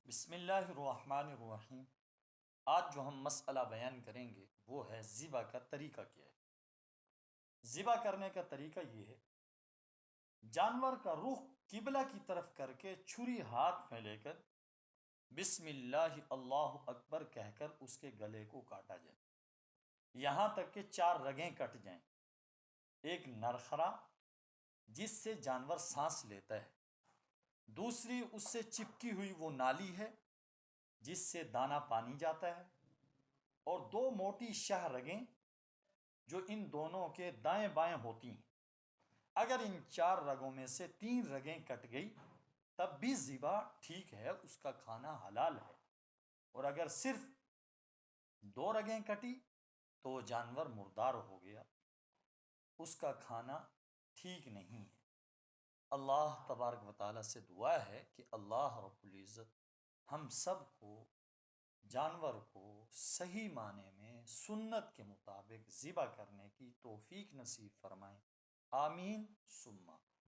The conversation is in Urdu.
بسم اللہ الرحمن الرحیم۔ آج جو ہم مسئلہ بیان کریں گے وہ ہے ذبح کا طریقہ کیا ہے۔ ذبح کرنے کا طریقہ یہ ہے، جانور کا رخ قبلہ کی طرف کر کے چھری ہاتھ میں لے کر بسم اللہ اللہ اکبر کہہ کر اس کے گلے کو کاٹا جائے، یہاں تک کہ 4 رگیں کٹ جائیں۔ ایک نرخرا جس سے جانور سانس لیتا ہے، دوسری اس سے چپکی ہوئی وہ نالی ہے جس سے دانہ پانی جاتا ہے، اور 2 موٹی شاہ رگیں جو ان دونوں کے دائیں بائیں ہوتی ہیں۔ اگر ان 4 رگوں میں سے 3 رگیں کٹ گئی تب بھی ذبح ٹھیک ہے، اس کا کھانا حلال ہے، اور اگر صرف 2 رگیں کٹی تو وہ جانور مردار ہو گیا، اس کا کھانا ٹھیک نہیں ہے۔ اللہ تبارک و تعالیٰ سے دعا ہے کہ اللہ رب العزت ہم سب کو، جانور کو صحیح معنی میں سنت کے مطابق ذبح کرنے کی توفیق نصیب فرمائیں، آمین ثم